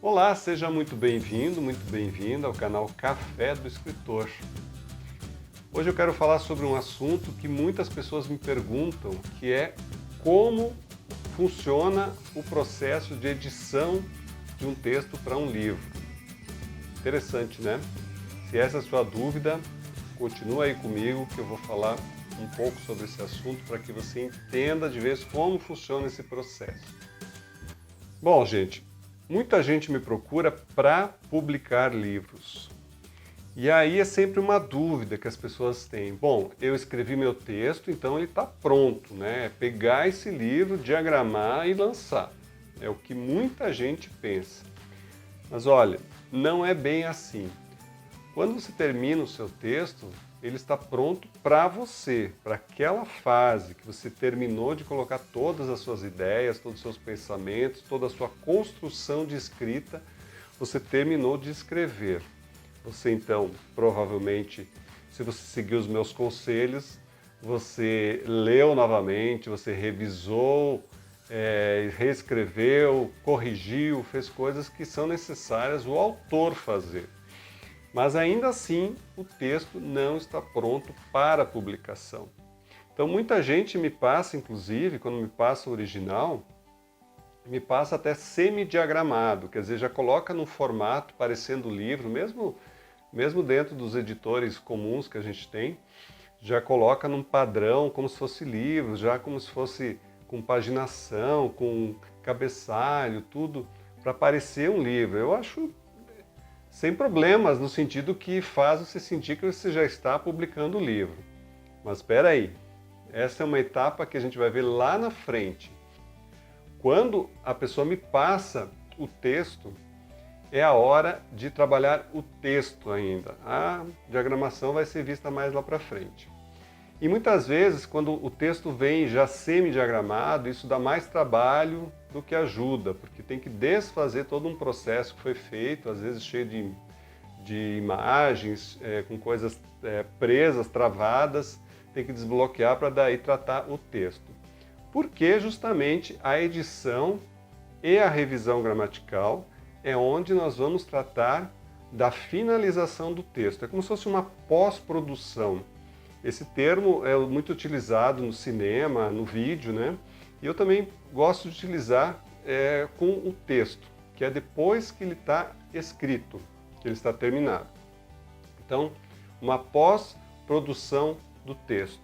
Olá, seja muito bem-vindo, muito bem-vinda ao canal Café do Escritor. Hoje eu quero falar sobre um assunto que muitas pessoas me perguntam, que é como funciona o processo de edição de um texto para um livro. Interessante, né? Se essa é a sua dúvida, continua aí comigo que eu vou falar um pouco sobre esse assunto para que você entenda de vez como funciona esse processo. Bom, gente, muita gente me procura para publicar livros. E aí é sempre uma dúvida que as pessoas têm. Bom, eu escrevi meu texto, então ele está pronto, né? É pegar esse livro, diagramar e lançar. É o que muita gente pensa. Mas olha, não é bem assim. Quando você termina o seu texto, ele está pronto para você, para aquela fase que você terminou de colocar todas as suas ideias, todos os seus pensamentos, toda a sua construção de escrita, você terminou de escrever. Você então, provavelmente, se você seguir os meus conselhos, você leu novamente, você revisou, reescreveu, corrigiu, fez coisas que são necessárias o autor fazer. Mas ainda assim, o texto não está pronto para publicação. Então muita gente me passa, inclusive, quando me passa o original, me passa até semi-diagramado, quer dizer, já coloca no formato parecendo livro, mesmo dentro dos editores comuns que a gente tem, já coloca num padrão como se fosse livro, já como se fosse com paginação, com cabeçalho, tudo, para parecer um livro. Eu acho sem problemas, no sentido que faz você sentir que você já está publicando o livro. Mas espera aí, essa é uma etapa que a gente vai ver lá na frente. Quando a pessoa me passa o texto, é a hora de trabalhar o texto ainda. A diagramação vai ser vista mais lá para frente. E muitas vezes, quando o texto vem já semi-diagramado, isso dá mais trabalho do que ajuda, porque tem que desfazer todo um processo que foi feito, às vezes cheio de imagens, com coisas presas, travadas, tem que desbloquear para daí tratar o texto. Porque justamente a edição e a revisão gramatical é onde nós vamos tratar da finalização do texto. É como se fosse uma pós-produção. Esse termo é muito utilizado no cinema, no vídeo, né? E eu também gosto de utilizar com o texto, que é depois que ele está escrito, que ele está terminado. Então, uma pós-produção do texto.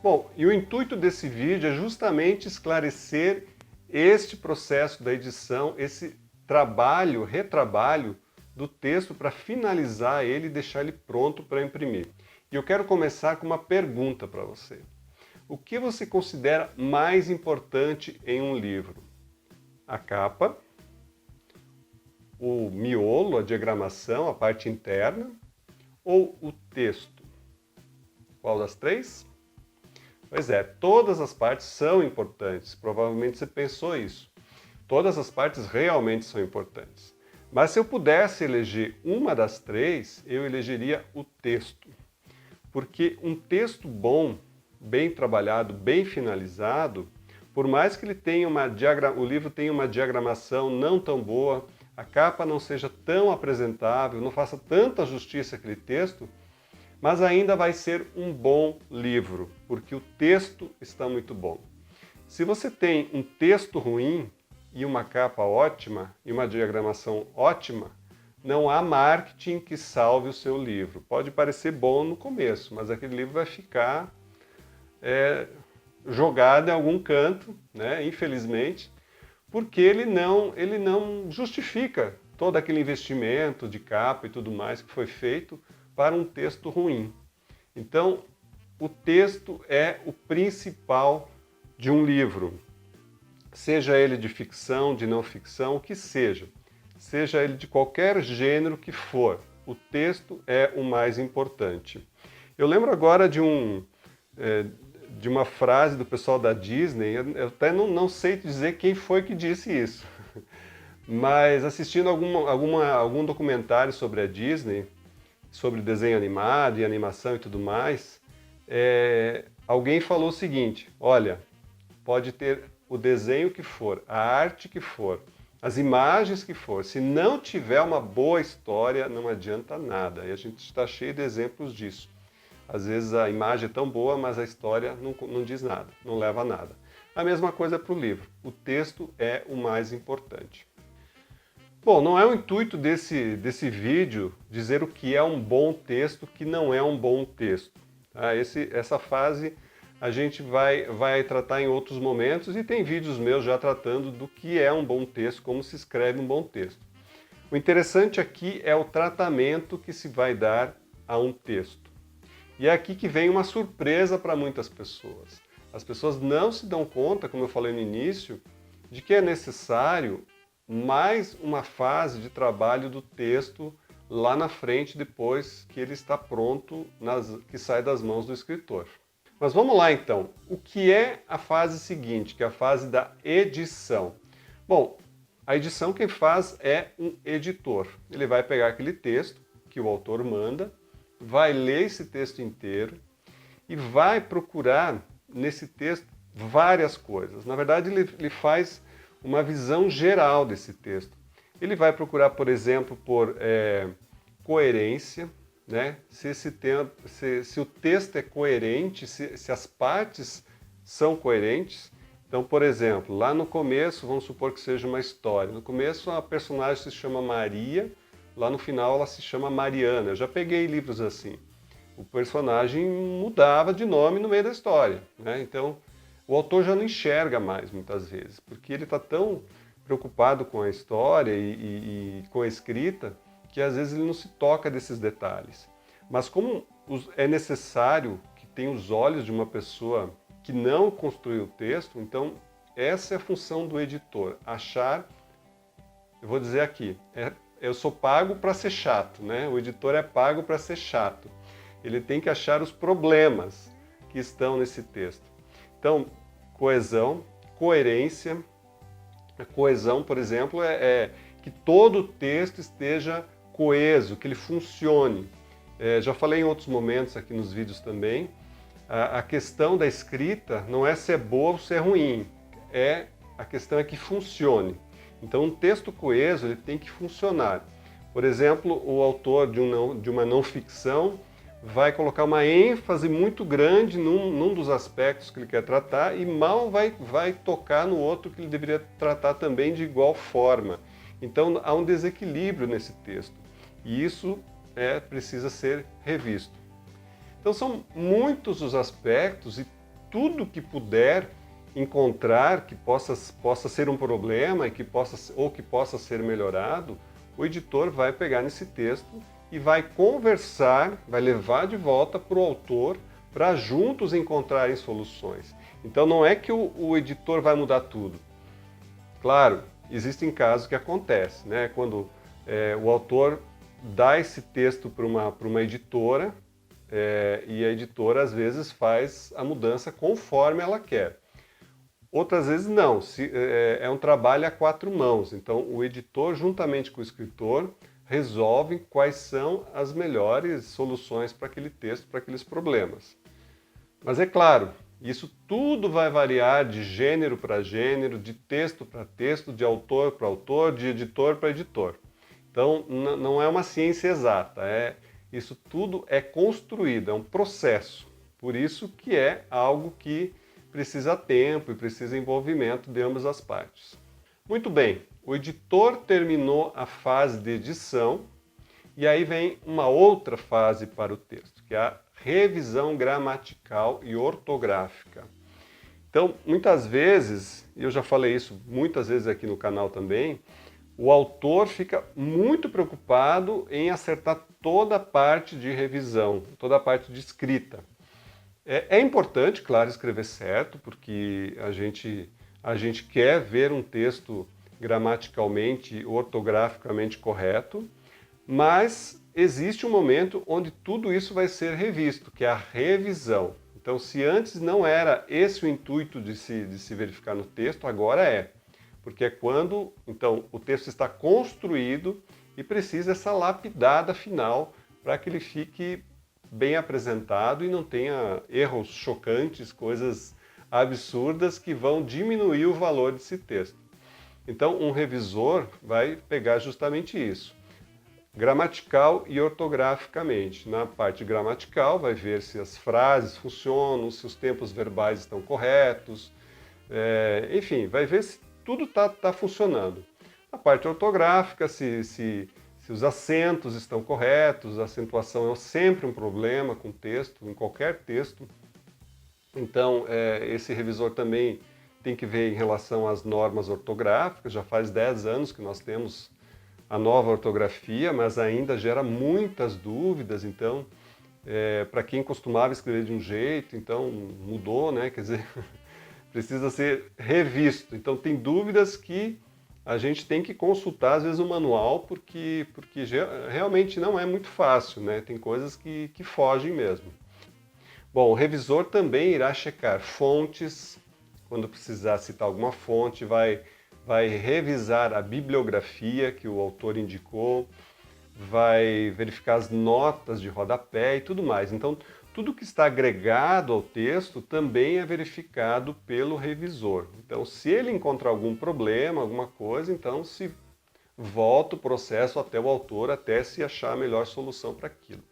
Bom, e o intuito desse vídeo é justamente esclarecer este processo da edição, esse trabalho, retrabalho do texto para finalizar ele e deixar ele pronto para imprimir. E eu quero começar com uma pergunta para você. O que você considera mais importante em um livro? A capa, o miolo, a diagramação, a parte interna, ou o texto? Qual das três? Pois é, todas as partes são importantes. Provavelmente você pensou isso. Todas as partes realmente são importantes. Mas se eu pudesse eleger uma das três, eu elegeria o texto. Porque um texto bom, bem trabalhado, bem finalizado, por mais que ele tenha o livro tenha uma diagramação não tão boa, a capa não seja tão apresentável, não faça tanta justiça àquele texto, mas ainda vai ser um bom livro, porque o texto está muito bom. Se você tem um texto ruim e uma capa ótima e uma diagramação ótima, não há marketing que salve o seu livro. Pode parecer bom no começo, mas aquele livro vai ficar jogado em algum canto, né, infelizmente, porque ele não justifica todo aquele investimento de capa e tudo mais que foi feito para um texto ruim. Então, o texto é o principal de um livro, seja ele de ficção, de não ficção, o que seja. Seja ele de qualquer gênero que for, o texto é o mais importante. Eu lembro agora de uma frase do pessoal da Disney, eu até não sei dizer quem foi que disse isso, mas assistindo algum documentário sobre a Disney, sobre desenho animado e animação e tudo mais, alguém falou o seguinte: olha, pode ter o desenho que for, a arte que for, as imagens que for, se não tiver uma boa história, não adianta nada. E a gente está cheio de exemplos disso. Às vezes a imagem é tão boa, mas a história não diz nada, não leva a nada. A mesma coisa para o livro. O texto é o mais importante. Bom, não é o intuito desse vídeo dizer o que é um bom texto, o que não é um bom texto. Tá? Essa fase a gente vai tratar em outros momentos e tem vídeos meus já tratando do que é um bom texto, como se escreve um bom texto. O interessante aqui é o tratamento que se vai dar a um texto. E é aqui que vem uma surpresa para muitas pessoas. As pessoas não se dão conta, como eu falei no início, de que é necessário mais uma fase de trabalho do texto lá na frente, depois que ele está pronto, que sai das mãos do escritor. Mas vamos lá então, o que é a fase seguinte, que é a fase da edição? Bom, a edição quem faz é um editor. Ele vai pegar aquele texto que o autor manda, vai ler esse texto inteiro e vai procurar nesse texto várias coisas. Na verdade, ele faz uma visão geral desse texto. Ele vai procurar, por exemplo, por coerência, né? Se o texto é coerente, se as partes são coerentes. Então, por exemplo, lá no começo, vamos supor que seja uma história. No começo a personagem se chama Maria, lá no final ela se chama Mariana. Eu já peguei livros assim. O personagem mudava de nome no meio da história, né? Então, o autor já não enxerga mais, muitas vezes, porque ele está tão preocupado com a história e com a escrita, que às vezes ele não se toca desses detalhes. Mas como é necessário que tenha os olhos de uma pessoa que não construiu o texto, então essa é a função do editor, achar, eu vou dizer aqui, eu sou pago para ser chato, né? O editor é pago para ser chato. Ele tem que achar os problemas que estão nesse texto. Então, coesão, coerência. A coesão, por exemplo, é que todo o texto esteja coeso, que ele funcione. Já falei em outros momentos aqui nos vídeos também, a questão da escrita não é se é boa ou se é ruim, a questão é que funcione. Então, um texto coeso ele tem que funcionar. Por exemplo, o autor de uma não ficção vai colocar uma ênfase muito grande num dos aspectos que ele quer tratar e mal vai tocar no outro que ele deveria tratar também de igual forma. Então há um desequilíbrio nesse texto e isso precisa ser revisto. Então são muitos os aspectos e tudo que puder encontrar que possa ser um problema e que possa ser melhorado, o editor vai pegar nesse texto e vai conversar, vai levar de volta para o autor para juntos encontrarem soluções. Então não é que o editor vai mudar tudo. Claro, existem casos que acontecem, né? Quando o autor dá esse texto para uma editora e a editora às vezes faz a mudança conforme ela quer. Outras vezes não, é um trabalho a quatro mãos. Então o editor juntamente com o escritor resolvem quais são as melhores soluções para aquele texto, para aqueles problemas. Mas é claro, isso tudo vai variar de gênero para gênero, de texto para texto, de autor para autor, de editor para editor. Então não é uma ciência exata, isso tudo é construído, é um processo. Por isso que é algo que precisa tempo e precisa envolvimento de ambas as partes. Muito bem, o editor terminou a fase de edição e aí vem uma outra fase para o texto, que é a revisão gramatical e ortográfica. Então, muitas vezes, e eu já falei isso muitas vezes aqui no canal também, o autor fica muito preocupado em acertar toda a parte de revisão, toda a parte de escrita. É importante, claro, escrever certo, porque a gente quer ver um texto gramaticalmente, ortograficamente correto, mas existe um momento onde tudo isso vai ser revisto, que é a revisão. Então, se antes não era esse o intuito de se verificar no texto, agora é. Porque é quando, então, o texto está construído e precisa essa lapidada final para que ele fique bem apresentado e não tenha erros chocantes, coisas absurdas que vão diminuir o valor desse texto. Então, um revisor vai pegar justamente isso, gramatical e ortograficamente. Na parte gramatical, vai ver se as frases funcionam, se os tempos verbais estão corretos, enfim, vai ver se tudo tá funcionando. Na parte ortográfica, se os acentos estão corretos, a acentuação é sempre um problema com texto, em qualquer texto. Então, esse revisor também tem que ver em relação às normas ortográficas. Já faz 10 anos que nós temos a nova ortografia, mas ainda gera muitas dúvidas. Então, para quem costumava escrever de um jeito, então mudou, né? Quer dizer, precisa ser revisto. Então, tem dúvidas que a gente tem que consultar, às vezes, o manual, porque realmente não é muito fácil, né? Tem coisas que fogem mesmo. Bom, o revisor também irá checar fontes, quando precisar citar alguma fonte, vai revisar a bibliografia que o autor indicou, vai verificar as notas de rodapé e tudo mais. Então, tudo que está agregado ao texto também é verificado pelo revisor. Então, se ele encontrar algum problema, alguma coisa, então se volta o processo até o autor, até se achar a melhor solução para aquilo.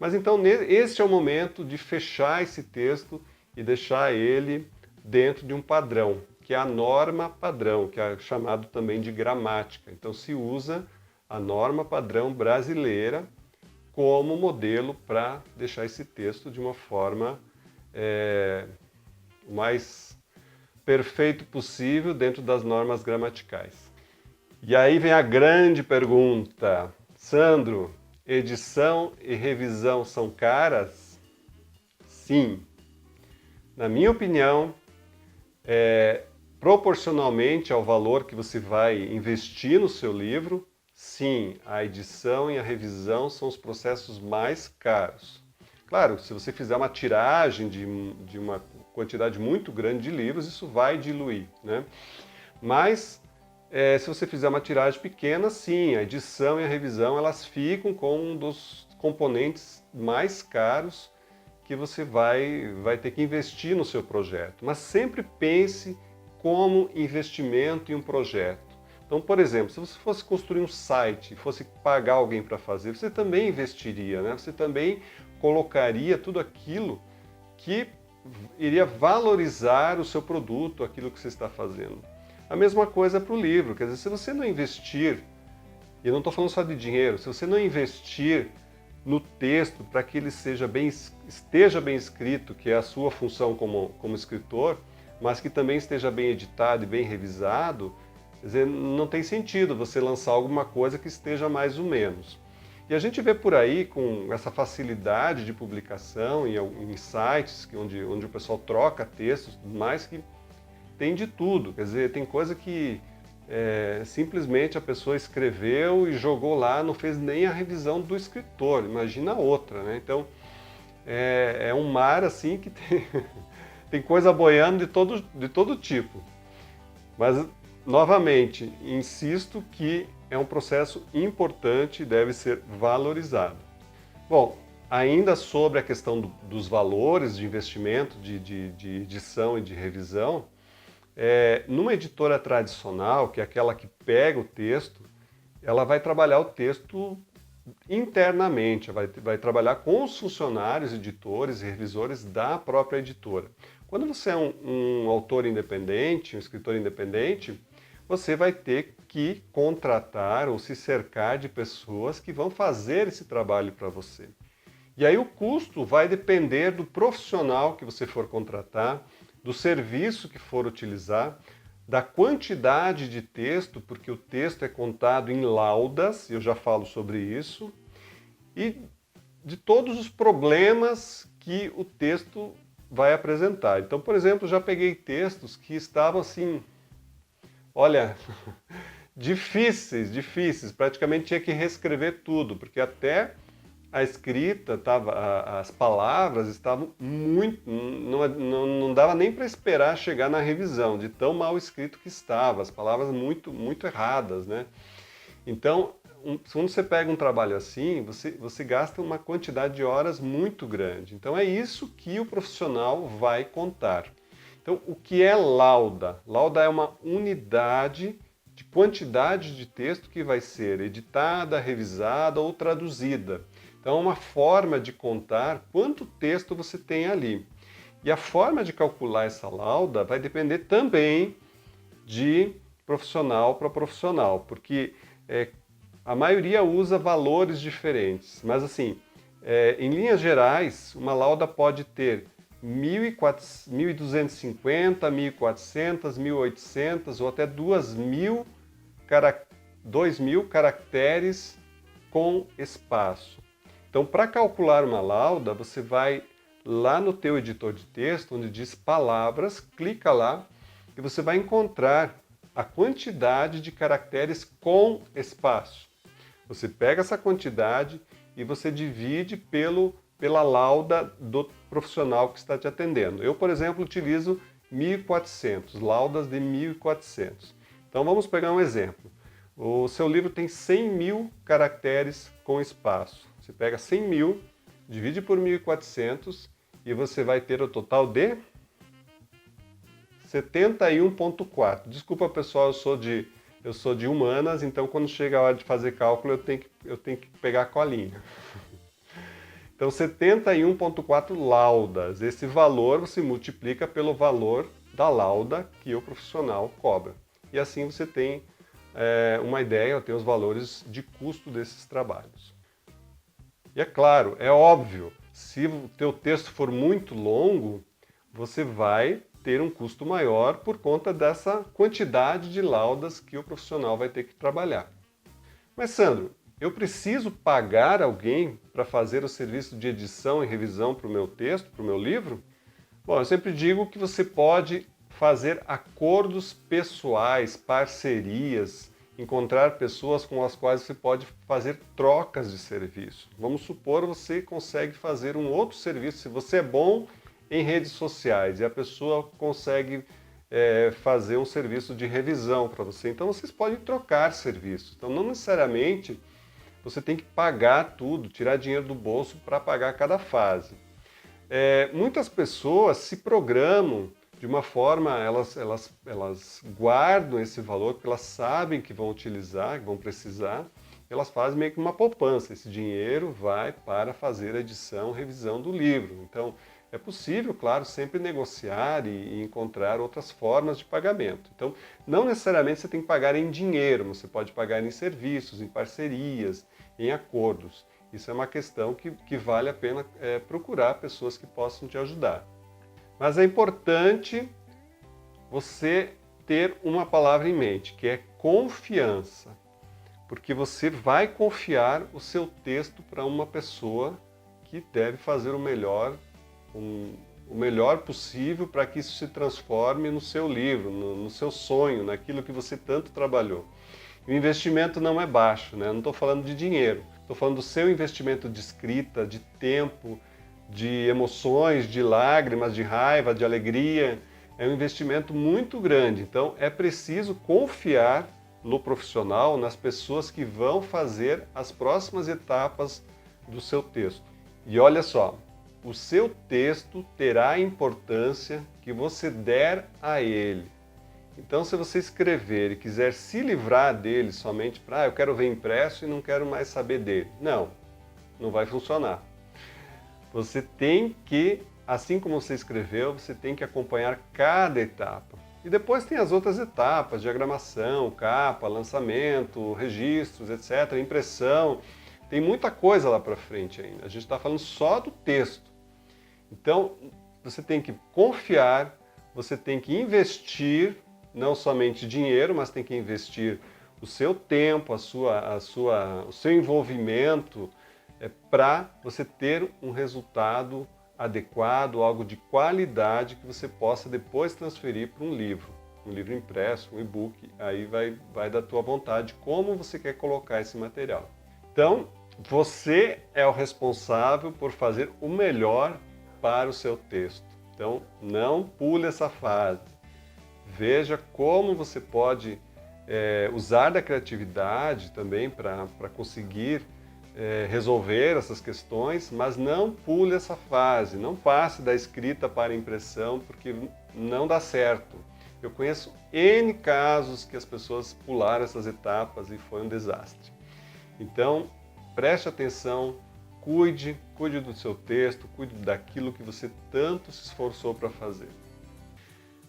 Mas então, este é o momento de fechar esse texto e deixar ele dentro de um padrão, que é a norma padrão, que é chamado também de gramática. Então, se usa a norma padrão brasileira como modelo para deixar esse texto de uma forma o mais perfeito possível dentro das normas gramaticais. E aí vem a grande pergunta. Sandro, edição e revisão são caras? Sim. Na minha opinião, proporcionalmente ao valor que você vai investir no seu livro, sim, a edição e a revisão são os processos mais caros. Claro, se você fizer uma tiragem de uma quantidade muito grande de livros, isso vai diluir, né? Mas, se você fizer uma tiragem pequena, sim, a edição e a revisão elas ficam com um dos componentes mais caros que você vai ter que investir no seu projeto. Mas sempre pense como investimento em um projeto. Então, por exemplo, se você fosse construir um site e fosse pagar alguém para fazer, você também investiria, né? Você também colocaria tudo aquilo que iria valorizar o seu produto, aquilo que você está fazendo. A mesma coisa para o livro, quer dizer, se você não investir, e eu não estou falando só de dinheiro, se você não investir no texto para que ele esteja bem escrito, que é a sua função como escritor, mas que também esteja bem editado e bem revisado, quer dizer, não tem sentido você lançar alguma coisa que esteja mais ou menos. E a gente vê por aí, com essa facilidade de publicação em sites onde o pessoal troca textos e tudo mais, que tem de tudo. Quer dizer, tem coisa que simplesmente a pessoa escreveu e jogou lá, não fez nem a revisão do escritor, imagina a outra, né? Então, é um mar assim que tem coisa boiando de todo tipo. Mas, novamente, insisto que é um processo importante e deve ser valorizado. Bom, ainda sobre a questão dos valores de investimento, de edição e de revisão, numa editora tradicional, que é aquela que pega o texto, ela vai trabalhar o texto internamente, vai trabalhar com os funcionários, editores e revisores da própria editora. Quando você é um autor independente, um escritor independente, você vai ter que contratar ou se cercar de pessoas que vão fazer esse trabalho para você. E aí o custo vai depender do profissional que você for contratar, do serviço que for utilizar, da quantidade de texto, porque o texto é contado em laudas, eu já falo sobre isso, e de todos os problemas que o texto vai apresentar. Então, por exemplo, já peguei textos que estavam assim, olha, difíceis, praticamente tinha que reescrever tudo, porque até a escrita, as palavras estavam muito, não dava nem para esperar chegar na revisão, de tão mal escrito que estava, as palavras muito erradas, né? Então, quando você pega um trabalho assim, você gasta uma quantidade de horas muito grande. Então é isso que o profissional vai contar. Então, o que é lauda? Lauda é uma unidade de quantidade de texto que vai ser editada, revisada ou traduzida. Então, é uma forma de contar quanto texto você tem ali. E a forma de calcular essa lauda vai depender também de profissional para profissional, porque a maioria usa valores diferentes. Mas assim, em linhas gerais, uma lauda pode ter 1.250, 1.400, 1.800 ou até 2.000 caracteres com espaço. Então, para calcular uma lauda, você vai lá no teu editor de texto, onde diz palavras, clica lá e você vai encontrar a quantidade de caracteres com espaço. Você pega essa quantidade e você divide pela lauda do profissional que está te atendendo. Eu, por exemplo, utilizo 1.400, laudas de 1.400. Então vamos pegar um exemplo. O seu livro tem 100.000 caracteres com espaço. Você pega 100.000, divide por 1.400 e você vai ter o total de 71,4. Desculpa, pessoal, eu sou de humanas, então quando chega a hora de fazer cálculo eu tenho que pegar a colinha. Então 71,4 laudas. Esse valor você multiplica pelo valor da lauda que o profissional cobra. E assim você tem uma ideia, tem os valores de custo desses trabalhos. E é claro, é óbvio, se o teu texto for muito longo, você vai ter um custo maior por conta dessa quantidade de laudas que o profissional vai ter que trabalhar. Mas Sandro, eu preciso pagar alguém para fazer o serviço de edição e revisão para o meu texto, para o meu livro? Bom, eu sempre digo que você pode fazer acordos pessoais, parcerias, encontrar pessoas com as quais você pode fazer trocas de serviço. Vamos supor que você consegue fazer um outro serviço, se você é bom em redes sociais e a pessoa consegue fazer um serviço de revisão para você. Então vocês podem trocar serviços. Então não necessariamente você tem que pagar tudo, tirar dinheiro do bolso para pagar cada fase. Muitas pessoas se programam de uma forma, elas guardam esse valor porque elas sabem que vão utilizar, que vão precisar, elas fazem meio que uma poupança. Esse dinheiro vai para fazer a edição, revisão do livro. Então, é possível, claro, sempre negociar e encontrar outras formas de pagamento. Então, não necessariamente você tem que pagar em dinheiro, você pode pagar em serviços, em parcerias, em acordos. Isso é uma questão que vale a pena procurar pessoas que possam te ajudar. Mas é importante você ter uma palavra em mente, que é confiança. Porque você vai confiar o seu texto para uma pessoa que deve fazer o melhor possível para que isso se transforme no seu livro, no seu sonho, naquilo que você tanto trabalhou. O investimento não é baixo, né? Não estou falando de dinheiro, estou falando do seu investimento de escrita, de tempo, de emoções, de lágrimas, de raiva, de alegria. É um investimento muito grande, então é preciso confiar no profissional, nas pessoas que vão fazer as próximas etapas do seu texto. E olha só, o seu texto terá a importância que você der a ele. Então, se você escrever e quiser se livrar dele somente para, eu quero ver impresso e não quero mais saber dele. Não vai funcionar. Você tem que, assim como você escreveu, você tem que acompanhar cada etapa. E depois tem as outras etapas, diagramação, capa, lançamento, registros, etc., impressão. Tem muita coisa lá para frente ainda. A gente está falando só do texto. Então, você tem que confiar, você tem que investir, não somente dinheiro, mas tem que investir o seu tempo, o seu envolvimento para você ter um resultado adequado, algo de qualidade que você possa depois transferir para um livro impresso, um e-book. Aí vai da tua vontade como você quer colocar esse material. Então, você é o responsável por fazer o melhor para o seu texto. Então, não pule essa fase. Veja como você pode usar da criatividade também para conseguir resolver essas questões, mas não pule essa fase, não passe da escrita para a impressão, porque não dá certo. Eu conheço N casos que as pessoas pularam essas etapas e foi um desastre. Então, preste atenção, cuide do seu texto, cuide daquilo que você tanto se esforçou para fazer.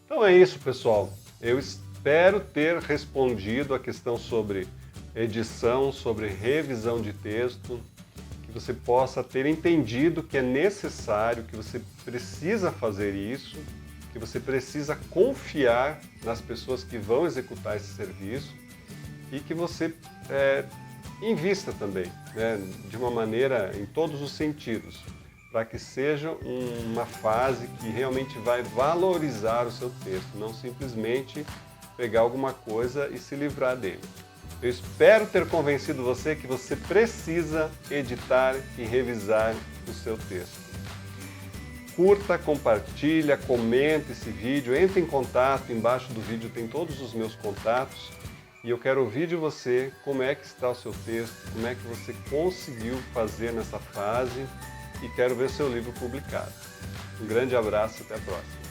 Então é isso, pessoal. Eu espero ter respondido a questão sobre edição, sobre revisão de texto, que você possa ter entendido que é necessário, que você precisa fazer isso, que você precisa confiar nas pessoas que vão executar esse serviço e que você invista também, né, de uma maneira em todos os sentidos, para que seja uma fase que realmente vai valorizar o seu texto, não simplesmente pegar alguma coisa e se livrar dele. Eu espero ter convencido você que você precisa editar e revisar o seu texto. Curta, compartilha, comenta esse vídeo, entre em contato, embaixo do vídeo tem todos os meus contatos e eu quero ouvir de você como é que está o seu texto, como é que você conseguiu fazer nessa fase e quero ver seu livro publicado. Um grande abraço e até a próxima.